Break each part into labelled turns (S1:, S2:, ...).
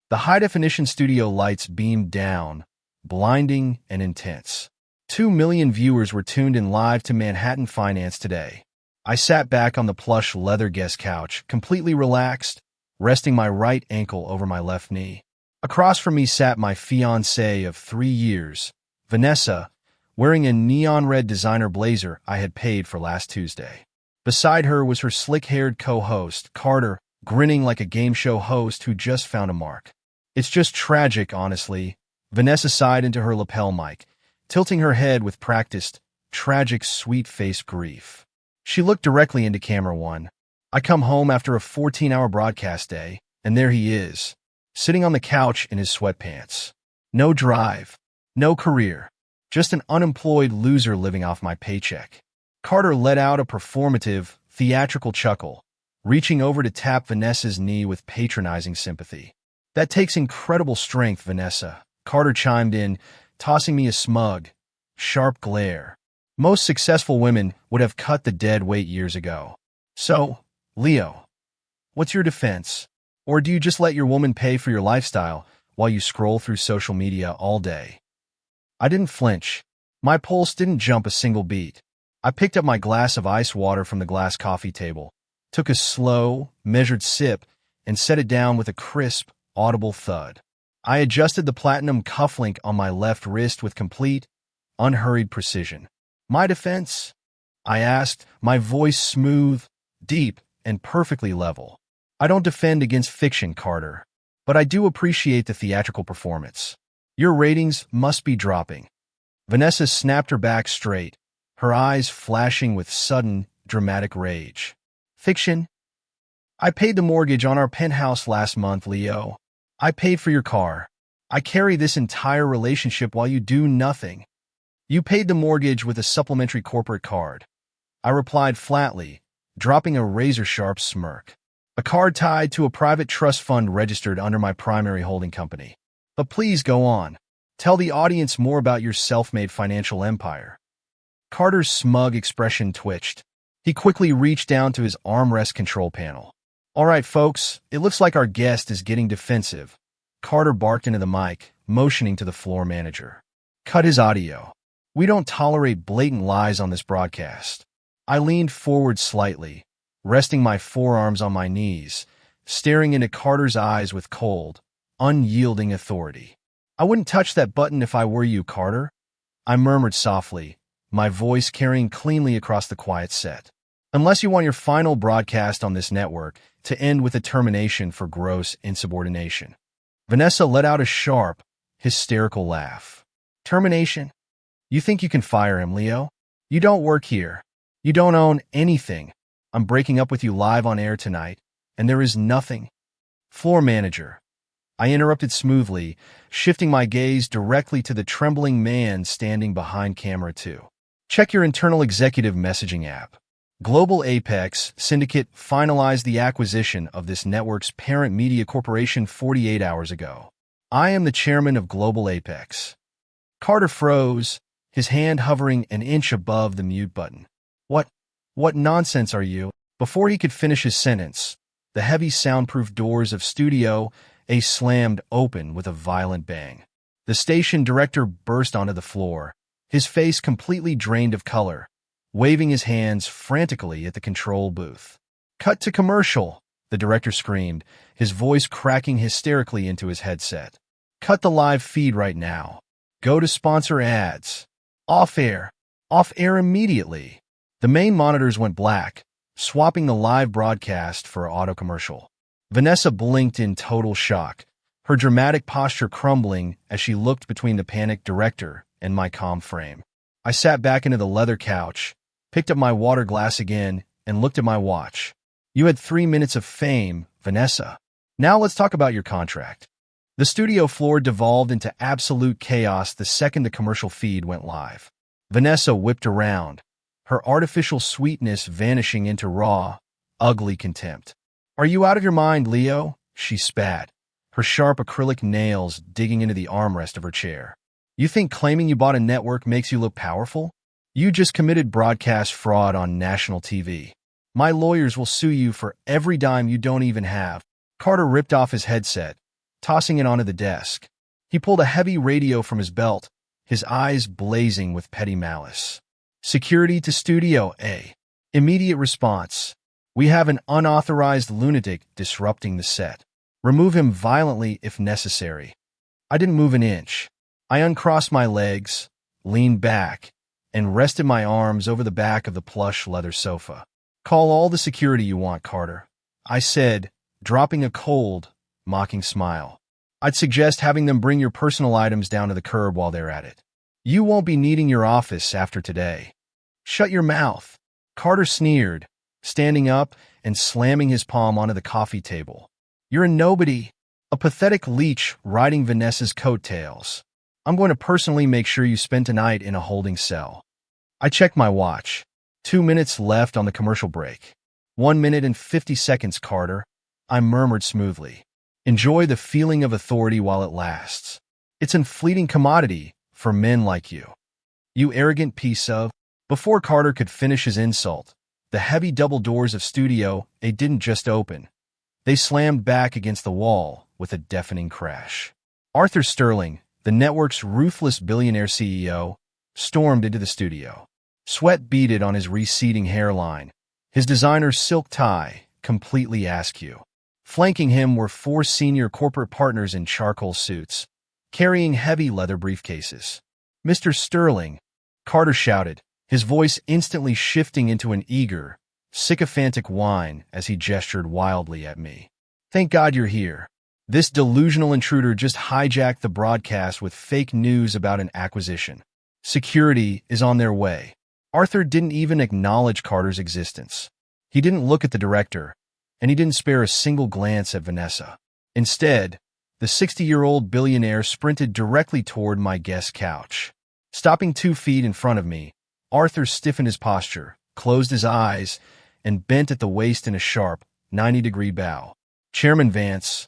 S1: The high-definition studio lights beamed down, blinding and intense. 2 million viewers were tuned in live to Manhattan Finance today. I sat back on the plush leather guest couch, completely relaxed, resting my right ankle over my left knee. Across from me sat my fiancée of 3 years, Vanessa, wearing a neon red designer blazer I had paid for last Tuesday. Beside her was her slick-haired co-host, Carter, grinning like a game show host who just found a mark. It's just tragic, honestly. Vanessa sighed into her lapel mic, tilting her head with practiced, tragic, sweet-faced grief. She looked directly into camera one. I come home after a 14-hour broadcast day, and there he is, sitting on the couch in his sweatpants. No drive, no career, just an unemployed loser living off my paycheck. Carter let out a performative, theatrical chuckle, reaching over to tap Vanessa's knee with patronizing sympathy. That takes incredible strength, Vanessa, Carter chimed in, tossing me a smug, sharp glare. Most successful women would have cut the dead weight years ago. So, Leo, what's your defense? Or do you just let your woman pay for your lifestyle while you scroll through social media all day? I didn't flinch. My pulse didn't jump a single beat. I picked up my glass of ice water from the glass coffee table, took a slow, measured sip, and set it down with a crisp, audible thud. I adjusted the platinum cufflink on my left wrist with complete, unhurried precision. My defense? I asked, my voice smooth, deep, and perfectly level. I don't defend against fiction, Carter, but I do appreciate the theatrical performance. Your ratings must be dropping. Vanessa snapped her back straight, her eyes flashing with sudden, dramatic rage. Fiction? I paid the mortgage on our penthouse last month, Leo. I paid for your car. I carry this entire relationship while you do nothing. You paid the mortgage with a supplementary corporate card. I replied flatly, dropping a razor-sharp smirk. A card tied to a private trust fund registered under my primary holding company. But please go on. Tell the audience more about your self-made financial empire. Carter's smug expression twitched. He quickly reached down to his armrest control panel. All right, folks, it looks like our guest is getting defensive. Carter barked into the mic, motioning to the floor manager. Cut his audio. We don't tolerate blatant lies on this broadcast. I leaned forward slightly, resting my forearms on my knees, staring into Carter's eyes with cold, unyielding authority. I wouldn't touch that button if I were you, Carter, I murmured softly, my voice carrying cleanly across the quiet set. Unless you want your final broadcast on this network to end with a termination for gross insubordination. Vanessa let out a sharp, hysterical laugh. Termination? You think you can fire him, Leo? You don't work here. You don't own anything. I'm breaking up with you live on air tonight, and there is nothing. Floor manager. I interrupted smoothly, shifting my gaze directly to the trembling man standing behind camera 2. Check your internal executive messaging app. Global Apex Syndicate finalized the acquisition of this network's parent media corporation 48 hours ago. I am the chairman of Global Apex. Carter froze, his hand hovering an inch above the mute button. What nonsense are you? Before he could finish his sentence, the heavy soundproof doors of Studio A slammed open with a violent bang. The station director burst onto the floor, his face completely drained of color, waving his hands frantically at the control booth. Cut to commercial, the director screamed, his voice cracking hysterically into his headset. Cut the live feed right now. Go to sponsor ads. Off air immediately. The main monitors went black, swapping the live broadcast for an auto commercial. Vanessa blinked in total shock, her dramatic posture crumbling as she looked between the panicked director and my calm frame. I sat back into the leather couch, picked up my water glass again, and looked at my watch. You had 3 minutes of fame, Vanessa. Now let's talk about your contract. The studio floor devolved into absolute chaos the second the commercial feed went live. Vanessa whipped around, her artificial sweetness vanishing into raw, ugly contempt. Are you out of your mind, Leo? She spat, her sharp acrylic nails digging into the armrest of her chair. You think claiming you bought a network makes you look powerful? You just committed broadcast fraud on national TV. My lawyers will sue you for every dime you don't even have. Carter ripped off his headset, tossing it onto the desk. He pulled a heavy radio from his belt, his eyes blazing with petty malice. Security to Studio A. Immediate response. We have an unauthorized lunatic disrupting the set. Remove him violently if necessary. I didn't move an inch. I uncrossed my legs, leaned back, and rested my arms over the back of the plush leather sofa. Call all the security you want, Carter, I said, dropping a cold, mocking smile. I'd suggest having them bring your personal items down to the curb while they're at it. You won't be needing your office after today. Shut your mouth, Carter sneered, standing up and slamming his palm onto the coffee table. You're a nobody, a pathetic leech riding Vanessa's coattails. I'm going to personally make sure you spend tonight in a holding cell. I checked my watch. 2 minutes left on the commercial break. 1 minute and 50 seconds, Carter, I murmured smoothly. Enjoy the feeling of authority while it lasts. It's a fleeting commodity for men like you. You arrogant piece of... Before Carter could finish his insult, the heavy double doors of Studio A didn't just open. They slammed back against the wall with a deafening crash. Arthur Sterling, the network's ruthless billionaire CEO, stormed into the studio. Sweat beaded on his receding hairline, his designer silk tie completely askew. Flanking him were 4 senior corporate partners in charcoal suits, carrying heavy leather briefcases. Mr. Sterling, Carter shouted, his voice instantly shifting into an eager, sycophantic whine as he gestured wildly at me. Thank God you're here. This delusional intruder just hijacked the broadcast with fake news about an acquisition. Security is on their way. Arthur didn't even acknowledge Carter's existence. He didn't look at the director, and he didn't spare a single glance at Vanessa. Instead, the 60-year-old billionaire sprinted directly toward my guest couch. Stopping 2 feet in front of me, Arthur stiffened his posture, closed his eyes, and bent at the waist in a sharp, 90-degree bow. Chairman Vance,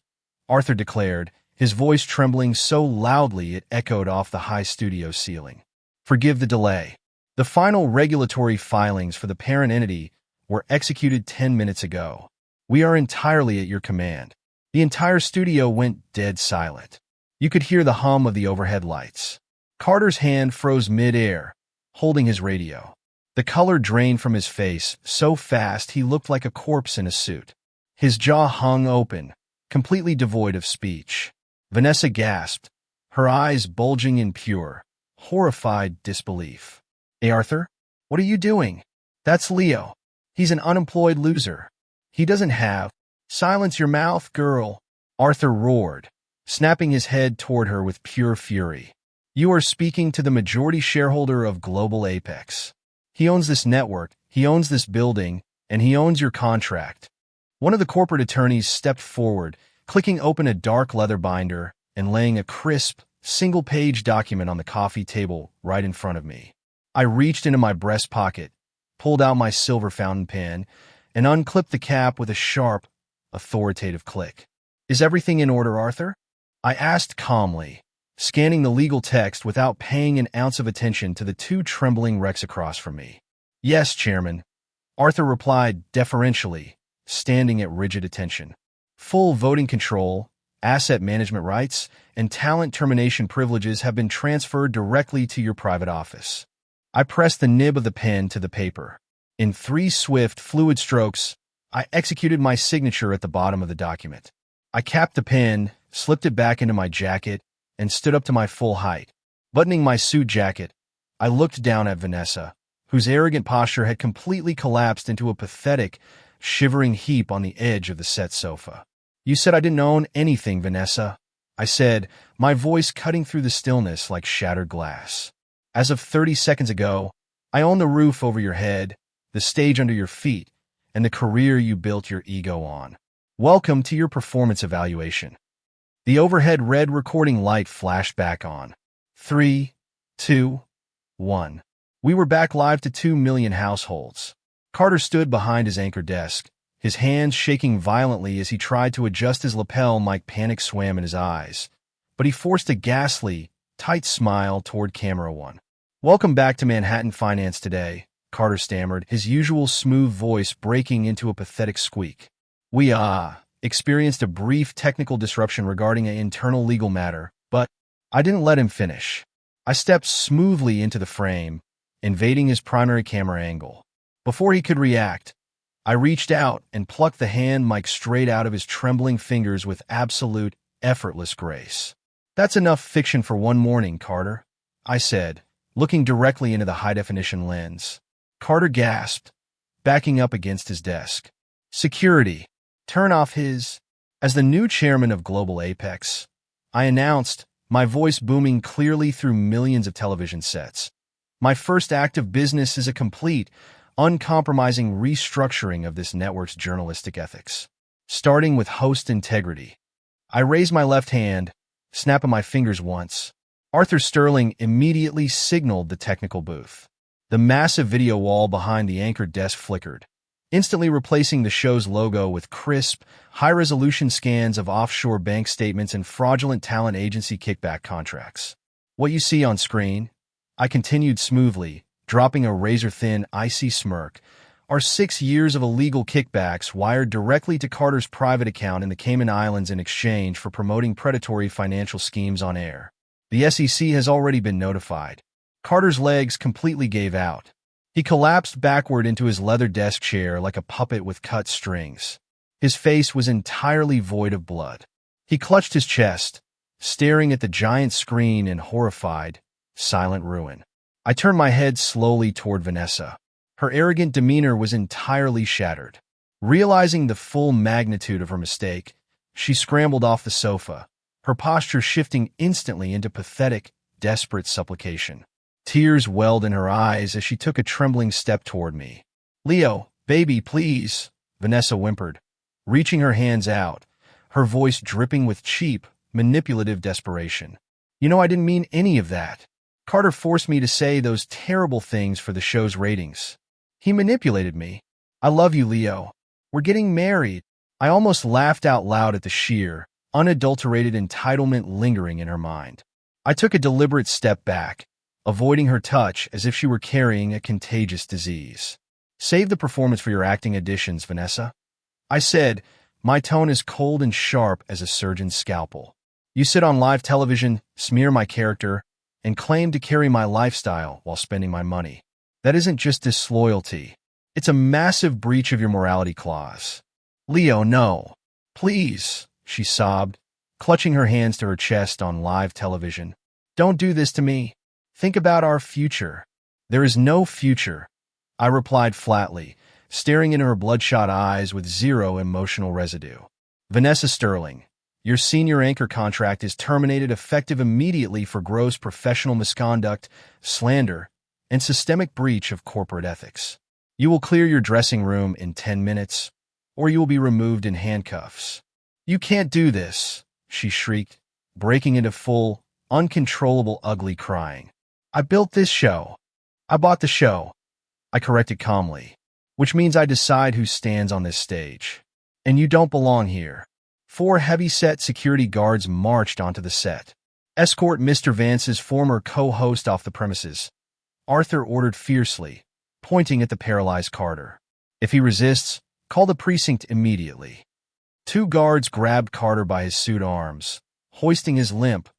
S1: Arthur declared, his voice trembling so loudly it echoed off the high studio ceiling. Forgive the delay. The final regulatory filings for the parent entity were executed 10 minutes ago. We are entirely at your command. The entire studio went dead silent. You could hear the hum of the overhead lights. Carter's hand froze mid-air, holding his radio. The color drained from his face so fast he looked like a corpse in a suit. His jaw hung open, completely devoid of speech. Vanessa gasped, her eyes bulging in pure, horrified disbelief. Hey, Arthur, what are you doing? That's Leo. He's an unemployed loser. He doesn't have... Silence your mouth, girl, Arthur roared, snapping his head toward her with pure fury. You are speaking to the majority shareholder of Global Apex. He owns this network, he owns this building, and he owns your contract. One of the corporate attorneys stepped forward, clicking open a dark leather binder and laying a crisp, single-page document on the coffee table right in front of me. I reached into my breast pocket, pulled out my silver fountain pen, and unclipped the cap with a sharp, authoritative click. Is everything in order, Arthur? I asked calmly, scanning the legal text without paying an ounce of attention to the 2 trembling wrecks across from me. Yes, Chairman, Arthur replied deferentially, standing at rigid attention. Full voting control, asset management rights, and talent termination privileges have been transferred directly to your private office. I pressed the nib of the pen to the paper. In 3 swift, fluid strokes, I executed my signature at the bottom of the document. I capped the pen, slipped it back into my jacket, and stood up to my full height. Buttoning my suit jacket, I looked down at Vanessa, whose arrogant posture had completely collapsed into a pathetic, shivering heap on the edge of the set sofa. You said I didn't own anything, Vanessa, I said, my voice cutting through the stillness like shattered glass. As of 30 seconds ago, I own the roof over your head, the stage under your feet, and the career you built your ego on. Welcome to your performance evaluation. The overhead red recording light flashed back on. 3, 2, 1. We were back live to 2 million households. Carter stood behind his anchor desk, his hands shaking violently as he tried to adjust his lapel mic. Panic swam in his eyes, but he forced a ghastly, tight smile toward camera 1. Welcome back to Manhattan Finance today, Carter stammered, his usual smooth voice breaking into a pathetic squeak. We experienced a brief technical disruption regarding an internal legal matter, but I didn't let him finish. I stepped smoothly into the frame, invading his primary camera angle. Before he could react, I reached out and plucked the hand mic straight out of his trembling fingers with absolute, effortless grace. "That's enough fiction for one morning, Carter," I said, looking directly into the high-definition lens. Carter gasped, backing up against his desk. "Security, turn off his—" As the new chairman of Global Apex, I announced, my voice booming clearly through millions of television sets. "My first act of business is a complete, uncompromising restructuring of this network's journalistic ethics. Starting with host integrity." I raised my left hand, snapping my fingers once. Arthur Sterling immediately signaled the technical booth. The massive video wall behind the anchor desk flickered, instantly replacing the show's logo with crisp, high-resolution scans of offshore bank statements and fraudulent talent agency kickback contracts. "What you see on screen," I continued smoothly, dropping a razor-thin, icy smirk, "are 6 years of illegal kickbacks wired directly to Carter's private account in the Cayman Islands in exchange for promoting predatory financial schemes on air. The SEC has already been notified." Carter's legs completely gave out. He collapsed backward into his leather desk chair like a puppet with cut strings. His face was entirely void of blood. He clutched his chest, staring at the giant screen in horrified, silent ruin. I turned my head slowly toward Vanessa. Her arrogant demeanor was entirely shattered. Realizing the full magnitude of her mistake, she scrambled off the sofa, her posture shifting instantly into pathetic, desperate supplication. Tears welled in her eyes as she took a trembling step toward me. "Leo, baby, please," Vanessa whimpered, reaching her hands out, her voice dripping with cheap, manipulative desperation. "You know I didn't mean any of that. Carter forced me to say those terrible things for the show's ratings. He manipulated me. I love you, Leo. We're getting married." I almost laughed out loud at the sheer, unadulterated entitlement lingering in her mind. I took a deliberate step back, avoiding her touch as if she were carrying a contagious disease. "Save the performance for your acting auditions, Vanessa," I said, my tone as cold and sharp as a surgeon's scalpel. "You sit on live television, smear my character, and claim to carry my lifestyle while spending my money. That isn't just disloyalty. It's a massive breach of your morality clause." "Leo, no. Please," she sobbed, clutching her hands to her chest on live television. "Don't do this to me. Think about our future." "There is no future," I replied flatly, staring into her bloodshot eyes with zero emotional residue. "Vanessa Sterling, your senior anchor contract is terminated effective immediately for gross professional misconduct, slander, and systemic breach of corporate ethics. You will clear your dressing room in 10 minutes, or you will be removed in handcuffs." "You can't do this," she shrieked, breaking into full, uncontrollable ugly crying. "I built this show. I bought the show," I corrected calmly, "which means I decide who stands on this stage. And you don't belong here." 4 heavy-set security guards marched onto the set. "Escort Mr. Vance's former co-host off the premises," Arthur ordered fiercely, pointing at the paralyzed Carter. "If he resists, call the precinct immediately." 2 guards grabbed Carter by his suit arms, hoisting his limp,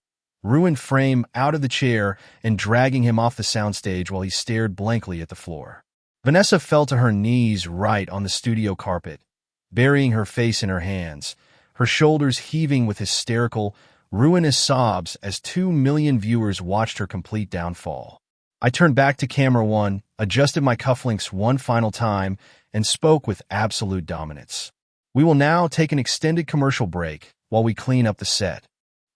S1: ruined frame out of the chair and dragging him off the soundstage while he stared blankly at the floor. Vanessa fell to her knees right on the studio carpet, burying her face in her hands, her shoulders heaving with hysterical, ruinous sobs as 2 million viewers watched her complete downfall. I turned back to camera 1, adjusted my cufflinks one final time, and spoke with absolute dominance. "We will now take an extended commercial break while we clean up the set."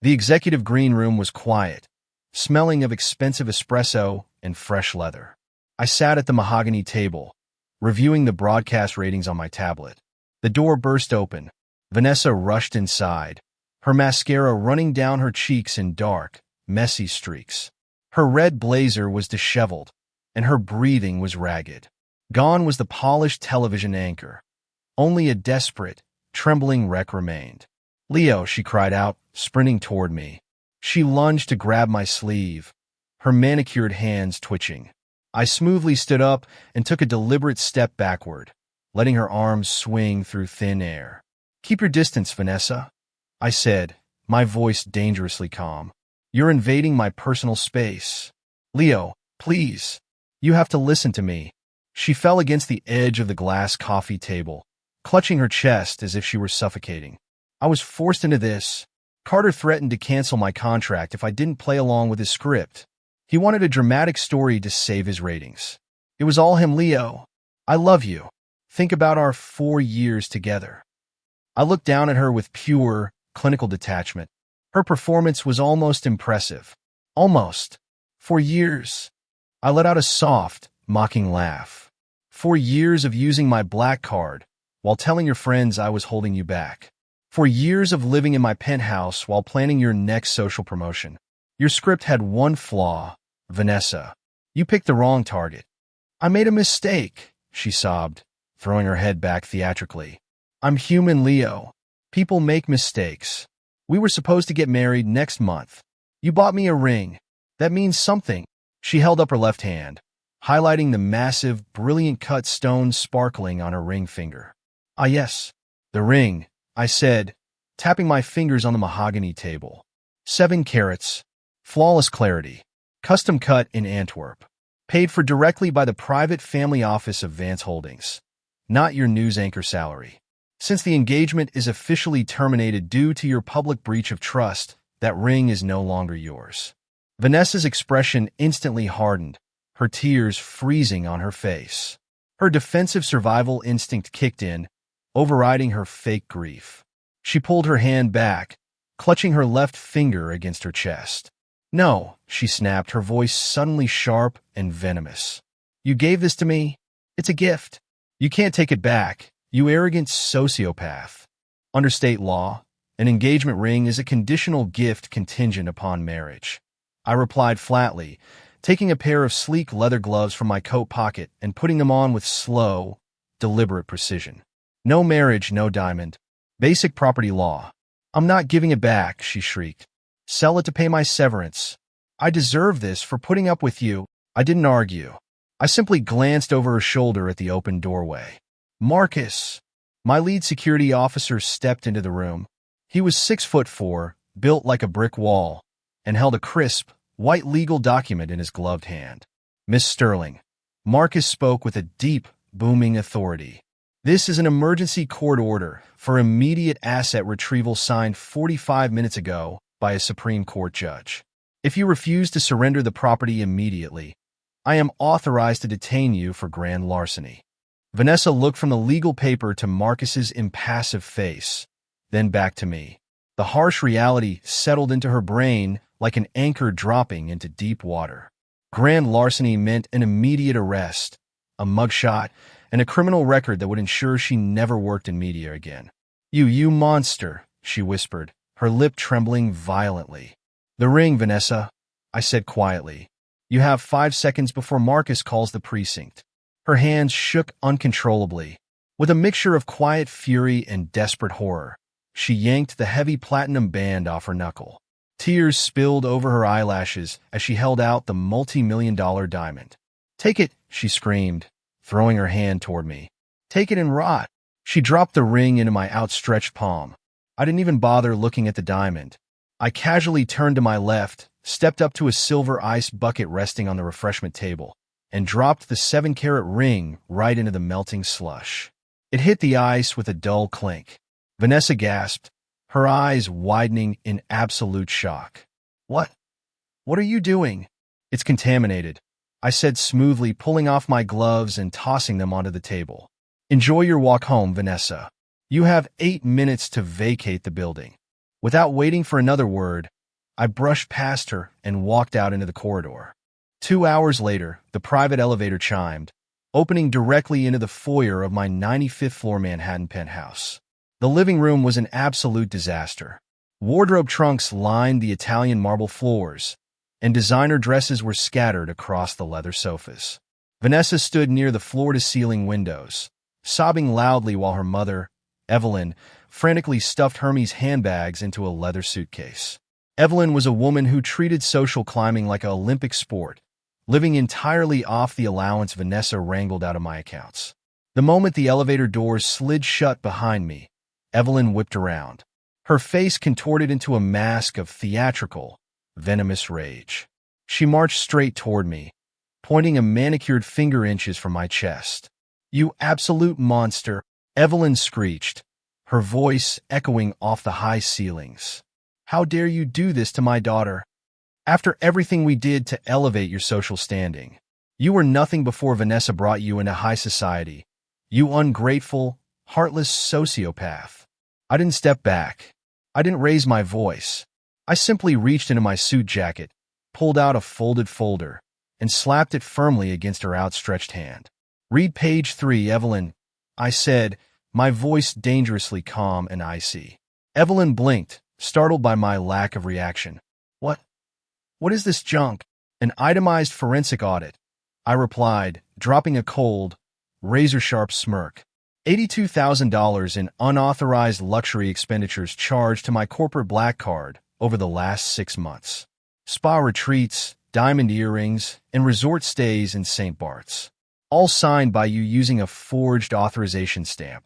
S1: The executive green room was quiet, smelling of expensive espresso and fresh leather. I sat at the mahogany table, reviewing the broadcast ratings on my tablet. The door burst open. Vanessa rushed inside, her mascara running down her cheeks in dark, messy streaks. Her red blazer was disheveled, and her breathing was ragged. Gone was the polished television anchor. Only a desperate, trembling wreck remained. "Leo," she cried out, sprinting toward me. She lunged to grab my sleeve, her manicured hands twitching. I smoothly stood up and took a deliberate step backward, letting her arms swing through thin air. Keep your distance, Vanessa, I said, my voice dangerously calm. You're invading my personal space. Leo, please. You have to listen to me. She fell against the edge of the glass coffee table, clutching her chest as if she were suffocating. I was forced into this. Carter threatened to cancel my contract if I didn't play along with his script. He wanted a dramatic story to save his ratings. It was all him, Leo. I love you. Think about our 4 years together. I looked down at her with pure, clinical detachment. Her performance was almost impressive. Almost. 4 years. I let out a soft, mocking laugh. 4 years of using my black card while telling your friends I was holding you back. 4 years of living in my penthouse while planning your next social promotion. Your script had one flaw, Vanessa. You picked the wrong target. I made a mistake, she sobbed, throwing her head back theatrically. I'm human, Leo. People make mistakes. We were supposed to get married next month. You bought me a ring. That means something. She held up her left hand, highlighting the massive, brilliant cut stone sparkling on her ring finger. Ah, yes, the ring, I said, tapping my fingers on the mahogany table. 7 carats, flawless clarity, custom cut in Antwerp, paid for directly by the private family office of Vance Holdings, not your news anchor salary. Since the engagement is officially terminated due to your public breach of trust, that ring is no longer yours. Vanessa's expression instantly hardened, her tears freezing on her face. Her defensive survival instinct kicked in, overriding her fake grief. She pulled her hand back, clutching her left finger against her chest. No, she snapped, her voice suddenly sharp and venomous. You gave this to me? It's a gift. You can't take it back, you arrogant sociopath. Under state law, an engagement ring is a conditional gift contingent upon marriage. I replied flatly, taking a pair of sleek leather gloves from my coat pocket and putting them on with slow, deliberate precision. No marriage, no diamond. Basic property law. I'm not giving it back, she shrieked. Sell it to pay my severance. I deserve this for putting up with you. I didn't argue. I simply glanced over her shoulder at the open doorway. Marcus. My lead security officer stepped into the room. He was 6'4", built like a brick wall, and held a crisp, white legal document in his gloved hand. Miss Sterling. Marcus spoke with a deep, booming authority. This is an emergency court order for immediate asset retrieval signed 45 minutes ago by a Supreme Court judge. If you refuse to surrender the property immediately, I am authorized to detain you for grand larceny. Vanessa looked from the legal paper to Marcus's impassive face, then back to me. The harsh reality settled into her brain like an anchor dropping into deep water. Grand larceny meant an immediate arrest, a mugshot, and a criminal record that would ensure she never worked in media again. You monster, she whispered, her lip trembling violently. The ring, Vanessa, I said quietly. You have 5 seconds before Marcus calls the precinct. Her hands shook uncontrollably. With a mixture of quiet fury and desperate horror, she yanked the heavy platinum band off her knuckle. Tears spilled over her eyelashes as she held out the multi-million-dollar diamond. Take it, she screamed, throwing her hand toward me. Take it and rot. She dropped the ring into my outstretched palm. I didn't even bother looking at the diamond. I casually turned to my left, stepped up to a silver ice bucket resting on the refreshment table, and dropped the 7-carat ring right into the melting slush. It hit the ice with a dull clink. Vanessa gasped, her eyes widening in absolute shock. What? What are you doing? It's contaminated, I said smoothly, pulling off my gloves and tossing them onto the table. Enjoy your walk home, Vanessa. You have 8 minutes to vacate the building. Without waiting for another word, I brushed past her and walked out into the corridor. 2 hours later, the private elevator chimed, opening directly into the foyer of my 95th floor Manhattan penthouse. The living room was an absolute disaster. Wardrobe trunks lined the Italian marble floors, and designer dresses were scattered across the leather sofas. Vanessa stood near the floor-to-ceiling windows, sobbing loudly while her mother, Evelyn, frantically stuffed Hermes handbags into a leather suitcase. Evelyn was a woman who treated social climbing like an Olympic sport, living entirely off the allowance Vanessa wrangled out of my accounts. The moment the elevator doors slid shut behind me, Evelyn whipped around. Her face contorted into a mask of theatrical, venomous rage. She marched straight toward me, pointing a manicured finger inches from my chest. "You absolute monster," Evelyn screeched, her voice echoing off the high ceilings. "How dare you do this to my daughter? After everything we did to elevate your social standing. You were nothing before Vanessa brought you into high society. You ungrateful, heartless sociopath." I didn't step back. I didn't raise my voice. I simply reached into my suit jacket, pulled out a folded folder, and slapped it firmly against her outstretched hand. "Read page 3, Evelyn," I said, my voice dangerously calm and icy. Evelyn blinked, startled by my lack of reaction. What is this junk?" "An itemized forensic audit," I replied, dropping a cold, razor-sharp smirk. $82,000 in unauthorized luxury expenditures charged to my corporate black card over the last 6 months. Spa retreats, diamond earrings, and resort stays in St. Bart's. All signed by you using a forged authorization stamp.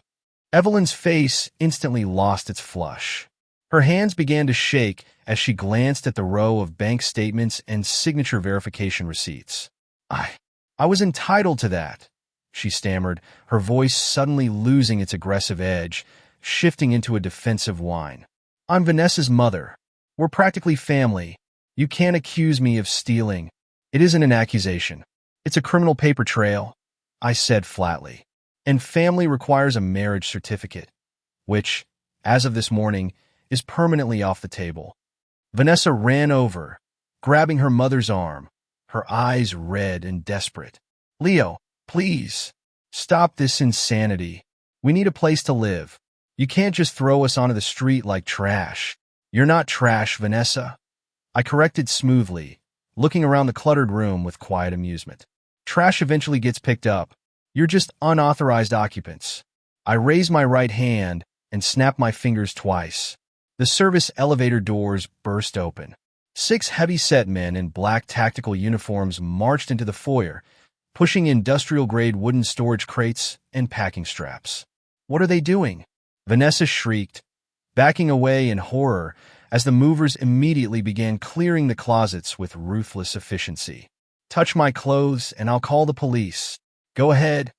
S1: Evelyn's face instantly lost its flush. Her hands began to shake as she glanced at the row of bank statements and signature verification receipts. I was entitled to that," she stammered, her voice suddenly losing its aggressive edge, shifting into a defensive whine. "I'm Vanessa's mother. We're practically family. You can't accuse me of stealing. It isn't an accusation. It's a criminal paper trail," I said flatly. "And family requires a marriage certificate, which, as of this morning, is permanently off the table." Vanessa ran over, grabbing her mother's arm, her eyes red and desperate. "Leo, please, stop this insanity. We need a place to live. You can't just throw us onto the street like trash." "You're not trash, Vanessa," I corrected smoothly, looking around the cluttered room with quiet amusement. "Trash eventually gets picked up. You're just unauthorized occupants." I raised my right hand and snapped my fingers twice. The service elevator doors burst open. 6 heavy-set men in black tactical uniforms marched into the foyer, pushing industrial-grade wooden storage crates and packing straps. "What are they doing?" Vanessa shrieked, backing away in horror as the movers immediately began clearing the closets with ruthless efficiency. "Touch my clothes and I'll call the police." "Go ahead,"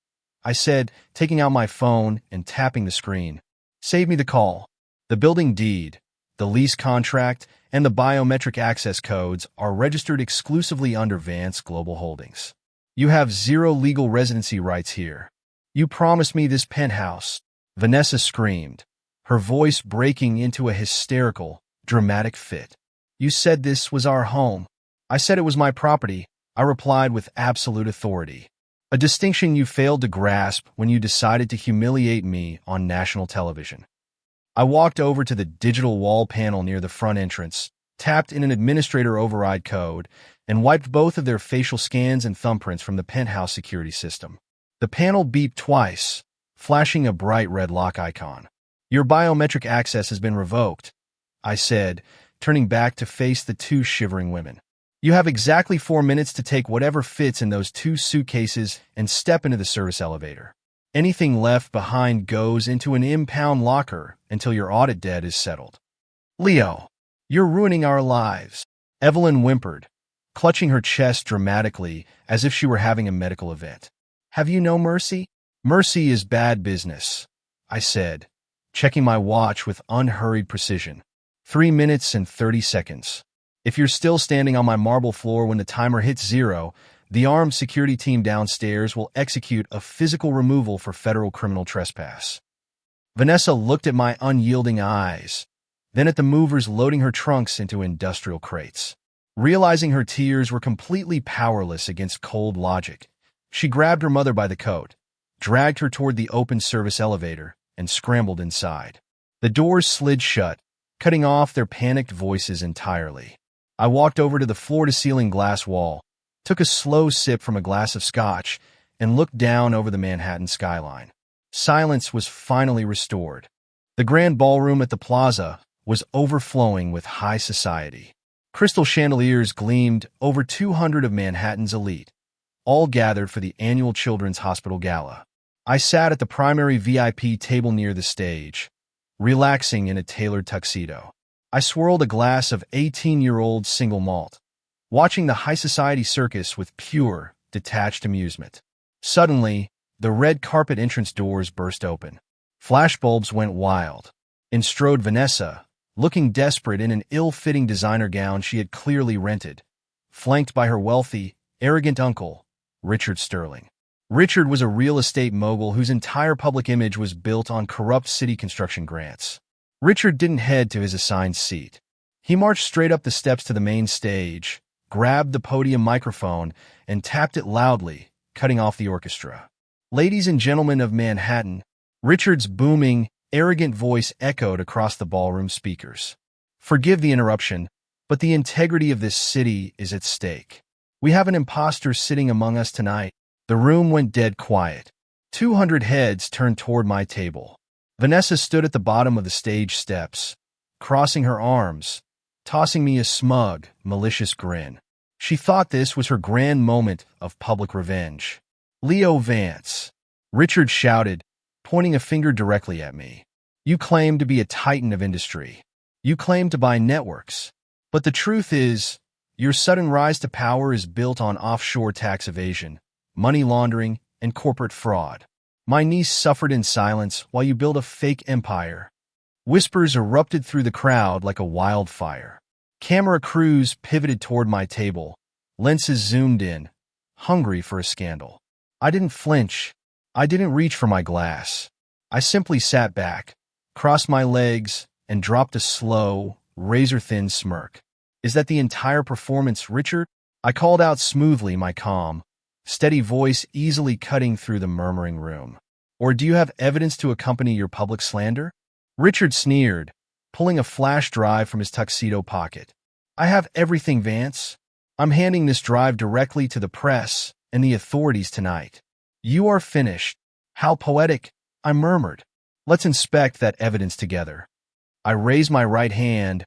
S1: I said, taking out my phone and tapping the screen. "Save me the call. The building deed, the lease contract, and the biometric access codes are registered exclusively under Vance Global Holdings. You have 0 legal residency rights here. You promised me this penthouse," Vanessa screamed, her voice breaking into a hysterical, dramatic fit. "You said this was our home." "I said it was my property," I replied with absolute authority. "A distinction you failed to grasp when you decided to humiliate me on national television." I walked over to the digital wall panel near the front entrance, tapped in an administrator override code, and wiped both of their facial scans and thumbprints from the penthouse security system. The panel beeped twice, flashing a bright red lock icon. "Your biometric access has been revoked," I said, turning back to face the 2 shivering women. "You have exactly 4 minutes to take whatever fits in those 2 suitcases and step into the service elevator. Anything left behind goes into an impound locker until your audit debt is settled." "Leo, you're ruining our lives," Evelyn whimpered, clutching her chest dramatically as if she were having a medical event. "Have you no mercy?" "Mercy is bad business," I said, checking my watch with unhurried precision. 3 minutes and 30 seconds. If you're still standing on my marble floor when the timer hits 0, the armed security team downstairs will execute a physical removal for federal criminal trespass." Vanessa looked at my unyielding eyes, then at the movers loading her trunks into industrial crates. Realizing her tears were completely powerless against cold logic, she grabbed her mother by the coat, dragged her toward the open service elevator, and scrambled inside. The doors slid shut, cutting off their panicked voices entirely. I walked over to the floor-to-ceiling glass wall, took a slow sip from a glass of scotch, and looked down over the Manhattan skyline. Silence was finally restored. The grand ballroom at the plaza was overflowing with high society. Crystal chandeliers gleamed over 200 of Manhattan's elite, all gathered for the annual Children's Hospital Gala. I sat at the primary VIP table near the stage, relaxing in a tailored tuxedo. I swirled a glass of 18-year-old single malt, watching the high society circus with pure, detached amusement. Suddenly, the red carpet entrance doors burst open. Flashbulbs went wild. In strode Vanessa, looking desperate in an ill-fitting designer gown she had clearly rented, flanked by her wealthy, arrogant uncle, Richard Sterling. Richard was a real estate mogul whose entire public image was built on corrupt city construction grants. Richard didn't head to his assigned seat. He marched straight up the steps to the main stage, grabbed the podium microphone, and tapped it loudly, cutting off the orchestra. "Ladies and gentlemen of Manhattan," Richard's booming, arrogant voice echoed across the ballroom speakers. "Forgive the interruption, but the integrity of this city is at stake. We have an imposter sitting among us tonight." The room went dead quiet. 200 heads turned toward my table. Vanessa stood at the bottom of the stage steps, crossing her arms, tossing me a smug, malicious grin. She thought this was her grand moment of public revenge. "Leo Vance," Richard shouted, pointing a finger directly at me. "You claim to be a titan of industry. You claim to buy networks. But the truth is, your sudden rise to power is built on offshore tax evasion, money laundering, and corporate fraud. My niece suffered in silence while you build a fake empire." Whispers erupted through the crowd like a wildfire. Camera crews pivoted toward my table, lenses zoomed in, hungry for a scandal. I didn't flinch. I didn't reach for my glass. I simply sat back, crossed my legs, and dropped a slow, razor-thin smirk. "Is that the entire performance, Richard?" I called out smoothly, my calm, steady voice easily cutting through the murmuring room. "Or do you have evidence to accompany your public slander?" Richard sneered, pulling a flash drive from his tuxedo pocket. "I have everything, Vance. I'm handing this drive directly to the press and the authorities tonight." "You are finished." "How poetic," I murmured. "Let's inspect that evidence together." I raised my right hand,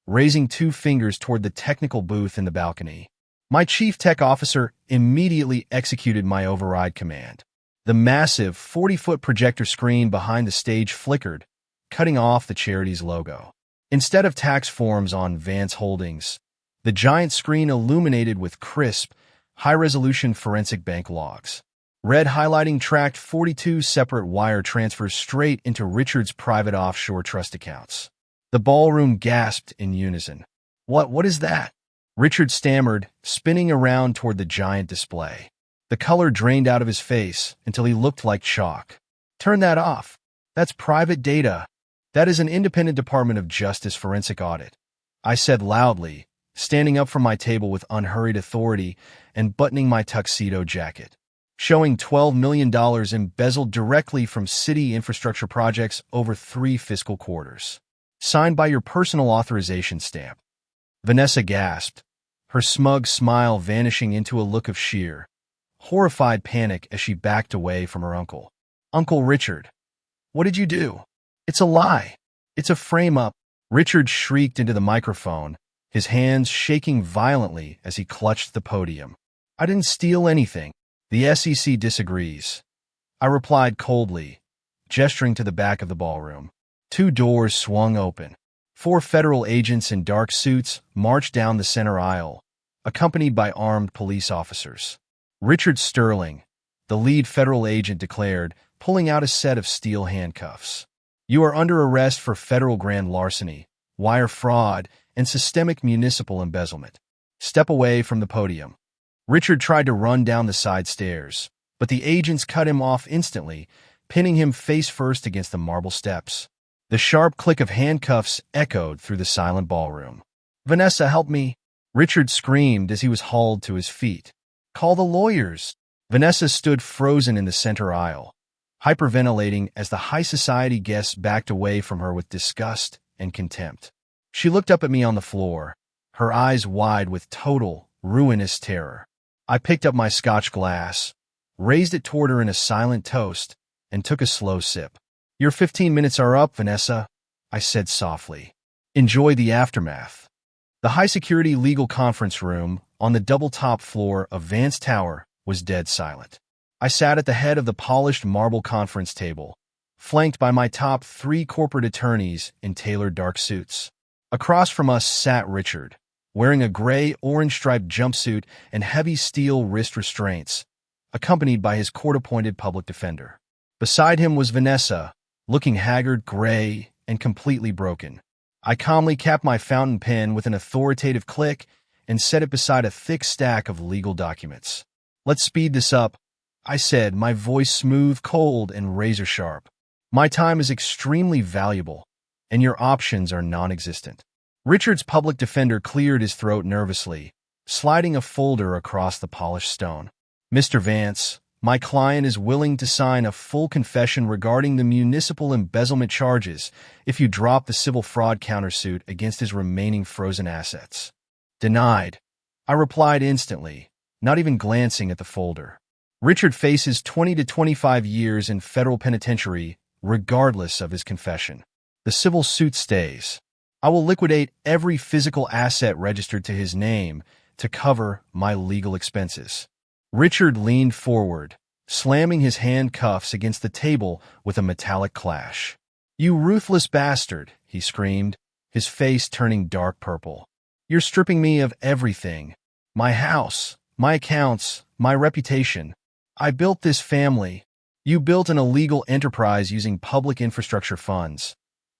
S1: raising 2 fingers toward the technical booth in the balcony. My chief tech officer immediately executed my override command. The massive 40-foot projector screen behind the stage flickered, cutting off the charity's logo. Instead of tax forms on Vance Holdings, the giant screen illuminated with crisp, high-resolution forensic bank logs. Red highlighting tracked 42 separate wire transfers straight into Richard's private offshore trust accounts. The ballroom gasped in unison. What is that?" Richard stammered, spinning around toward the giant display. The color drained out of his face until he looked like chalk. "Turn that off. That's private data. That is an independent Department of Justice forensic audit," I said loudly, standing up from my table with unhurried authority and buttoning my tuxedo jacket. "Showing $12 million embezzled directly from city infrastructure projects over 3 fiscal quarters. Signed by your personal authorization stamp." Vanessa gasped, her smug smile vanishing into a look of sheer, horrified panic as she backed away from her uncle. "Uncle Richard, what did you do?" "It's a lie. It's a frame-up," Richard shrieked into the microphone, his hands shaking violently as he clutched the podium. "I didn't steal anything." "The SEC disagrees," I replied coldly, gesturing to the back of the ballroom. 2 doors swung open. 4 federal agents in dark suits marched down the center aisle, accompanied by armed police officers. Richard Sterling, the lead federal agent, declared, pulling out a set of steel handcuffs. "You are under arrest for federal grand larceny, wire fraud, and systemic municipal embezzlement. Step away from the podium." Richard tried to run down the side stairs, but the agents cut him off instantly, pinning him face first against the marble steps. The sharp click of handcuffs echoed through the silent ballroom. "Vanessa, help me!" Richard screamed as he was hauled to his feet. "Call the lawyers!" Vanessa stood frozen in the center aisle, hyperventilating as the high society guests backed away from her with disgust and contempt. She looked up at me on the floor, her eyes wide with total, ruinous terror. I picked up my scotch glass, raised it toward her in a silent toast, and took a slow sip. "Your 15 minutes are up, Vanessa," I said softly. "Enjoy the aftermath." The high-security legal conference room on the double-top floor of Vance Tower was dead silent. I sat at the head of the polished marble conference table, flanked by my top 3 corporate attorneys in tailored dark suits. Across from us sat Richard, wearing a gray-orange striped jumpsuit and heavy steel wrist restraints, accompanied by his court-appointed public defender. Beside him was Vanessa, looking haggard, gray, and completely broken. I calmly capped my fountain pen with an authoritative click and set it beside a thick stack of legal documents. "Let's speed this up," I said, my voice smooth, cold, and razor-sharp. "My time is extremely valuable, and your options are non-existent." Richard's public defender cleared his throat nervously, sliding a folder across the polished stone. "Mr. Vance, my client is willing to sign a full confession regarding the municipal embezzlement charges if you drop the civil fraud countersuit against his remaining frozen assets." "Denied," I replied instantly, not even glancing at the folder. "Richard faces 20 to 25 years in federal penitentiary, regardless of his confession. The civil suit stays. I will liquidate every physical asset registered to his name to cover my legal expenses." Richard leaned forward, slamming his handcuffs against the table with a metallic clash. "You ruthless bastard," he screamed, his face turning dark purple. "You're stripping me of everything. My house, my accounts, my reputation. I built this family. You built an illegal enterprise using public infrastructure funds."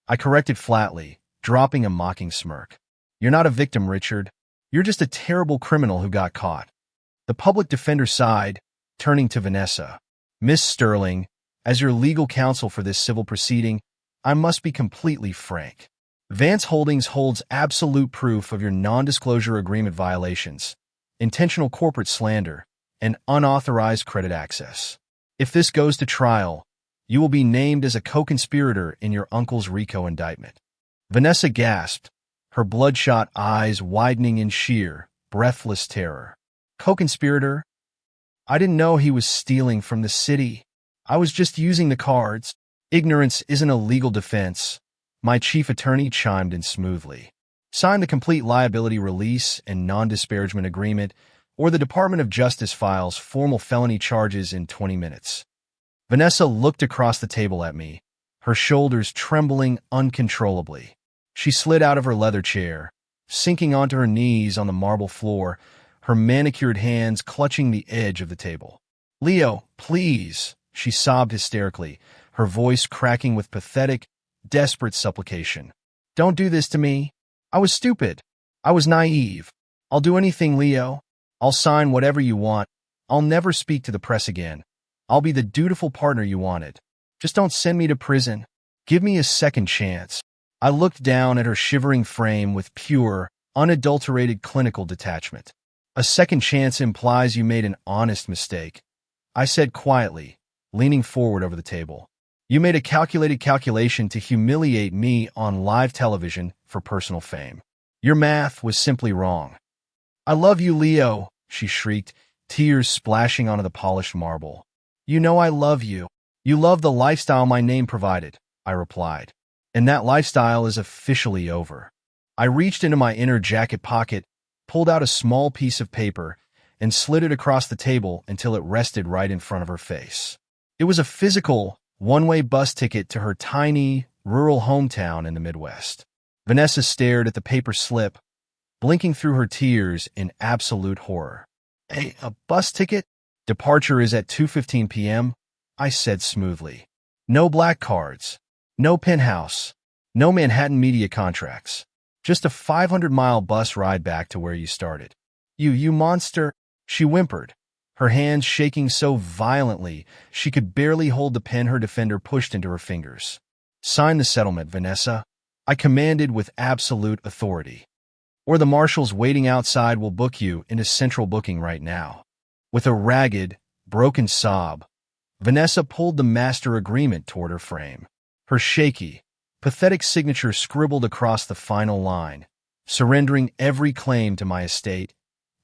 S1: I corrected flatly, dropping a mocking smirk. "You're not a victim, Richard. You're just a terrible criminal who got caught." The public defender sighed, turning to Vanessa. "Miss Sterling, as your legal counsel for this civil proceeding, I must be completely frank. Vance Holdings holds absolute proof of your non-disclosure agreement violations, intentional corporate slander, and unauthorized credit access. If this goes to trial, you will be named as a co-conspirator in your uncle's RICO indictment." Vanessa gasped, her bloodshot eyes widening in sheer, breathless terror. "Co-conspirator? I didn't know he was stealing from the city. I was just using the cards." "Ignorance isn't a legal defense," my chief attorney chimed in smoothly. "Sign the complete liability release and non-disparagement agreement, or the Department of Justice files formal felony charges in 20 minutes. Vanessa looked across the table at me, her shoulders trembling uncontrollably. She slid out of her leather chair, sinking onto her knees on the marble floor, her manicured hands clutching the edge of the table. "Leo, please," she sobbed hysterically, her voice cracking with pathetic, desperate supplication. "Don't do this to me. I was stupid. I was naive. I'll do anything, Leo. I'll sign whatever you want. I'll never speak to the press again. I'll be the dutiful partner you wanted. Just don't send me to prison. Give me a second chance." I looked down at her shivering frame with pure, unadulterated clinical detachment. "A second chance implies you made an honest mistake," I said quietly, leaning forward over the table. "You made a calculated calculation to humiliate me on live television for personal fame. Your math was simply wrong." "I love you, Leo," she shrieked, tears splashing onto the polished marble. "You know I love you. You love the lifestyle my name provided," I replied. "And that lifestyle is officially over." I reached into my inner jacket pocket, pulled out a small piece of paper, and slid it across the table until it rested right in front of her face. It was a physical, one-way bus ticket to her tiny, rural hometown in the Midwest. Vanessa stared at the paper slip, blinking through her tears in absolute horror. A bus ticket? Departure is at 2:15 p.m., I said smoothly. "No black cards, no penthouse, no Manhattan media contracts. Just a 500-mile bus ride back to where you started." You monster," she whimpered, her hands shaking so violently she could barely hold the pen her defender pushed into her fingers. "Sign the settlement, Vanessa," I commanded with absolute authority. "Or the marshals waiting outside will book you into central booking right now." With a ragged, broken sob, Vanessa pulled the master agreement toward her frame. Her shaky, pathetic signature scribbled across the final line, surrendering every claim to my estate,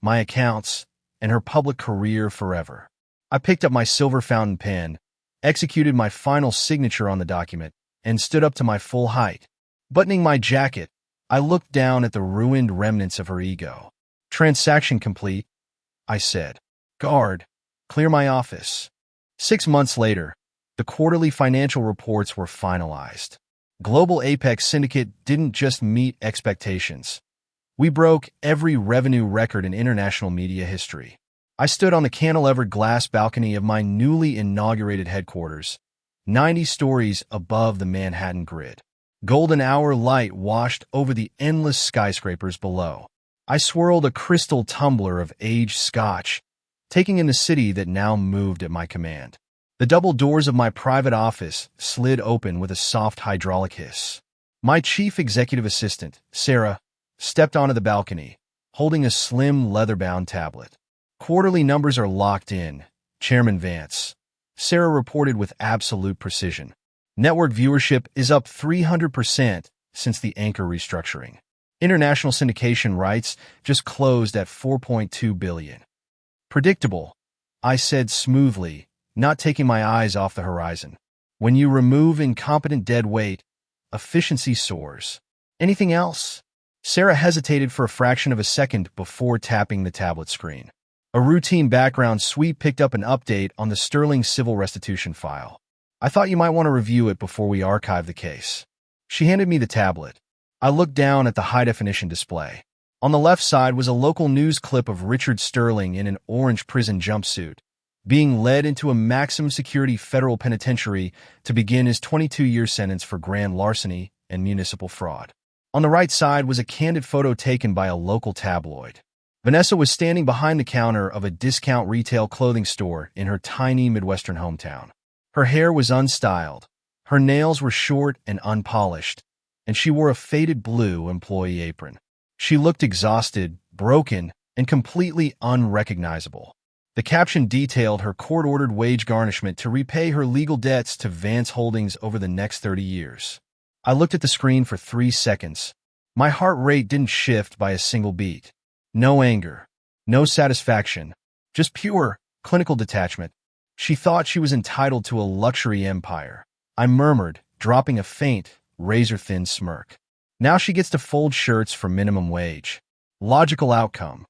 S1: my accounts, and her public career forever. I picked up my silver fountain pen, executed my final signature on the document, and stood up to my full height. Buttoning my jacket, I looked down at the ruined remnants of her ego. "Transaction complete," I said. "Guard, clear my office." 6 months later, The quarterly financial reports were finalized. Global Apex Syndicate didn't just meet expectations. We broke every revenue record in international media history. I stood on the cantilevered glass balcony of my newly inaugurated headquarters, 90 stories above the Manhattan grid. Golden hour light washed over the endless skyscrapers below. I swirled a crystal tumbler of aged scotch, taking in the city that now moved at my command. The double doors of my private office slid open with a soft hydraulic hiss. My chief executive assistant, Sarah, stepped onto the balcony, holding a slim leather-bound tablet. Quarterly numbers are locked in, Chairman Vance, Sarah reported with absolute precision. Network viewership is up 300% since the Anchor restructuring. International syndication rights just closed at $4.2 billion. Predictable, I said smoothly, not taking my eyes off the horizon. When you remove incompetent dead weight, efficiency soars. Anything else? Sarah hesitated for a fraction of a second before tapping the tablet screen. A routine background sweep picked up an update on the Sterling civil restitution file. I thought you might want to review it before we archive the case. She handed me the tablet. I looked down at the high-definition display. On the left side was a local news clip of Richard Sterling in an orange prison jumpsuit, being led into a maximum security federal penitentiary to begin his 22-year sentence for grand larceny and municipal fraud. On the right side was a candid photo taken by a local tabloid. Vanessa was standing behind the counter of a discount retail clothing store in her tiny Midwestern hometown. Her hair was unstyled, her nails were short and unpolished, and she wore a faded blue employee apron. She looked exhausted, broken, and completely unrecognizable. The caption detailed her court-ordered wage garnishment to repay her legal debts to Vance Holdings over the next 30 years. I looked at the screen for 3 seconds. My heart rate didn't shift by a single beat. No anger, no satisfaction, just pure, clinical detachment. She thought she was entitled to a luxury empire. I murmured, dropping a faint, razor-thin smirk. Now she gets to fold shirts for minimum wage. Logical outcome.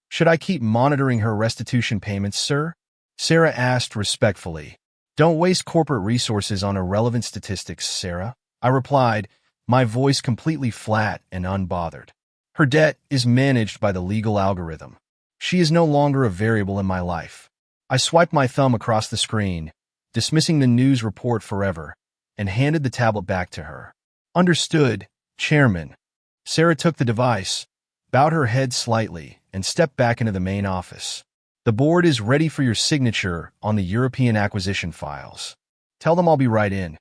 S1: Should I keep monitoring her restitution payments, sir? Sarah asked respectfully. Don't waste corporate resources on irrelevant statistics, Sarah. I replied, my voice completely flat and unbothered. Her debt is managed by the legal algorithm. She is no longer a variable in my life. I swiped my thumb across the screen, dismissing the news report forever, and handed the tablet back to her. Understood, Chairman. Sarah took the device, bowed her head slightly, and stepped back into the main office. The board is ready for your signature on the European acquisition files. Tell them I'll be right in.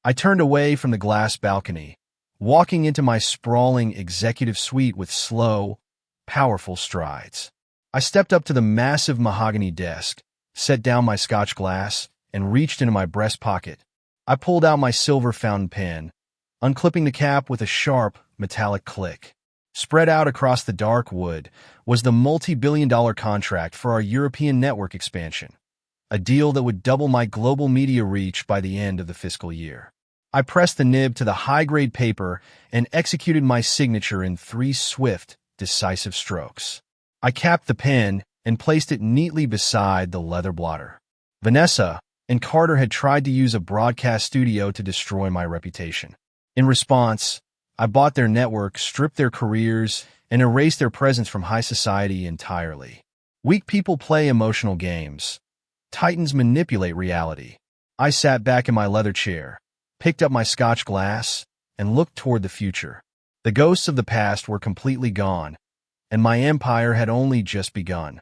S1: I turned away from the glass balcony, walking into my sprawling executive suite with slow, powerful strides. I stepped up to the massive mahogany desk, set down my scotch glass, and reached into my breast pocket. I pulled out my silver fountain pen, unclipping the cap with a sharp, metallic click. Spread out across the dark wood was the multi-billion-dollar contract for our European network expansion, a deal that would double my global media reach by the end of the fiscal year. I pressed the nib to the high-grade paper and executed my signature in 3 swift, decisive strokes. I capped the pen and placed it neatly beside the leather blotter. Vanessa and Carter had tried to use a broadcast studio to destroy my reputation. In response, I bought their network, stripped their careers, and erased their presence from high society entirely. Weak people play emotional games. Titans manipulate reality. I sat back in my leather chair, picked up my scotch glass, and looked toward the future. The ghosts of the past were completely gone, and my empire had only just begun.